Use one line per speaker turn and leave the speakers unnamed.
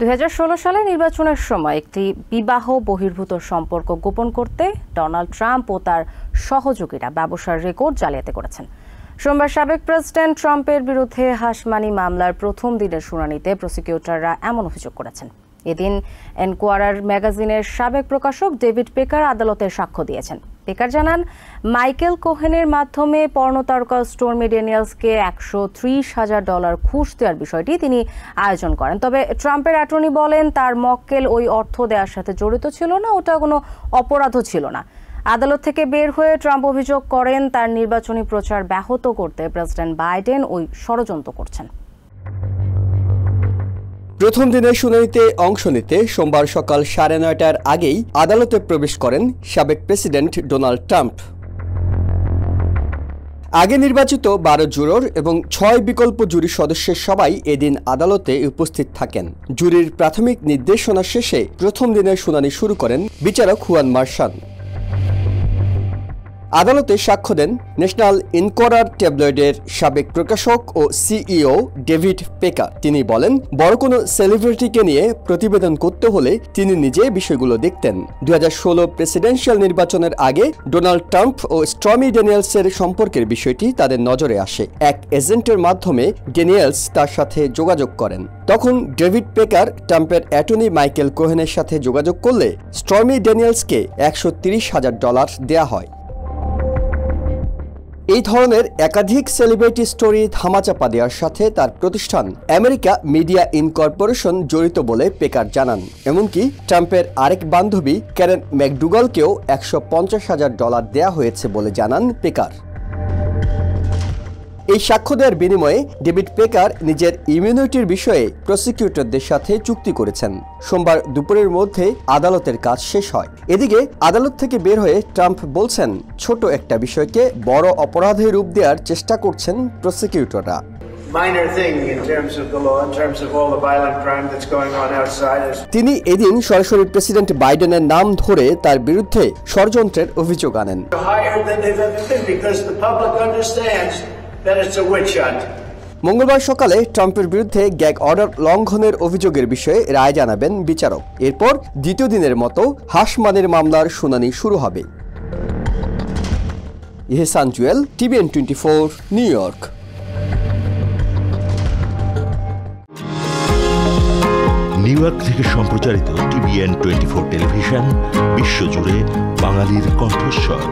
2016 সালে নির্বাচনের সময় একটি বিবাহ বহির্ভূত সম্পর্ক গোপন করতে ডোনাল্ড ট্রাম্প ও তার সহযোগীরা ব্যবসার রেকর্ড জালিয়াতি করেছেন। সোমবার সাবেক প্রেসিডেন্ট ট্রাম্পের বিরুদ্ধে হাশমানি মামলার প্রথম দিনের শুনানিতে প্রসিকিউটররা এমন অভিযোগ করেছেন। এদিন এনকোয়ারার ম্যাগাজিনের সাবেক প্রকাশক ডেভিড পেকার আদালতে সাক্ষ্য দিয়েছেন। পেকার জানান, মাইকেল কোহেনের মাধ্যমে পর্নোতারকা স্টর্মি ড্যানিয়েলসকে $130,000 ঘুষ দেওয়ার বিষয়টি তিনি আয়োজন করেন। তবে ট্রাম্পের অ্যাটর্নি বলেন, তার মক্কেল ওই অর্থ দেওয়ার সাথে জড়িত ছিল না, ওটা কোনো অপরাধও ছিল না। আদালত থেকে বের হয়ে ট্রাম্প অভিযোগ করেন, তার নির্বাচনী প্রচার ব্যাহত করতে প্রেসিডেন্ট বাইডেন ওই ষড়যন্ত্র করছেন।
প্রথম দিনের শুনানিতে অংশ নিতে সোমবার সকাল 9:30টার আগেই আদালতে প্রবেশ করেন সাবেক প্রেসিডেন্ট ডোনাল্ড ট্রাম্প। আগে নির্বাচিত 12 জুরর এবং 6 বিকল্প জুরি সদস্যের সবাই এদিন আদালতে উপস্থিত থাকেন। জুরির প্রাথমিক নির্দেশনা শেষে প্রথম দিনের শুনানি শুরু করেন বিচারক হুয়ান মার্শান। আদালতে সাক্ষ্য দেন ন্যাশনাল ইনকোয়ারার ট্যাবলয়েডের সাবেক প্রকাশক ও সিইও ডেভিড পেকার। তিনি বলেন, বড় কোনো সেলিব্রিটিকে নিয়ে প্রতিবেদন করতে হলে তিনি নিজে বিষয়গুলো দেখতেন। 2016 প্রেসিডেন্সিয়াল নির্বাচনের আগে ডোনাল্ড ট্রাম্প ও স্টর্মি ড্যানিয়েলসের সম্পর্কের বিষয়টি তাদের নজরে আসে। এক এজেন্টের মাধ্যমে ড্যানিয়েলস তার সাথে যোগাযোগ করেন। তখন ডেভিড পেকার ট্রাম্পের অ্যাটর্নি মাইকেল কোহেনের সাথে যোগাযোগ করলে স্টর্মি ড্যানিয়েলসকে $130,000 দেয়া হয়। এই ধরনের একাধিক সেলিব্রিটি স্টোরি ধামাচাপা দেওয়ার সাথে তার প্রতিষ্ঠান আমেরিকা মিডিয়া ইনকর্পোরেশন জড়িত বলে পেকার জানান। এমনকি ট্রাম্পের আরেক বান্ধবী ক্যারেন ম্যাকডুগালকেও $150,000 দেয়া হয়েছে বলে জানান পেকার। এই সাক্ষ্য দেওয়ার বিনিময়ে ডেভিড পেকার নিজের ইমিউনিটির বিষয়ে প্রসিকিউটরদের সাথে চুক্তি করেছেন। সোমবার দুপুরের মধ্যে আদালতের কাজ শেষ হয়। এদিকে আদালত থেকে বের হয়ে ট্রাম্প বলছেন, ছোট একটা বিষয়কে বড় অপরাধে রূপ দেওয়ার চেষ্টা করছেন প্রসিকিউটররা। তিনি এদিন সরাসরি প্রেসিডেন্ট বাইডেনের নাম ধরে তার বিরুদ্ধে ষড়যন্ত্রের অভিযোগ আনেন। মঙ্গলবার সকালে ট্রাম্পের বিরুদ্ধে গ্যাগ অর্ডার লঙ্ঘনের অভিযোগের বিষয়ে রায় জানাবেন বিচারক। এরপর দ্বিতীয় দিনের মতো হাশমানির মামলার শুনানি শুরু হবে। Ihsan Jewel, TVN 24, New York.
New York থেকে সম্প্রচারিত TVN 24 টেলিভিশন বিশ্বজুড়ে বাঙালির কণ্ঠস্বর।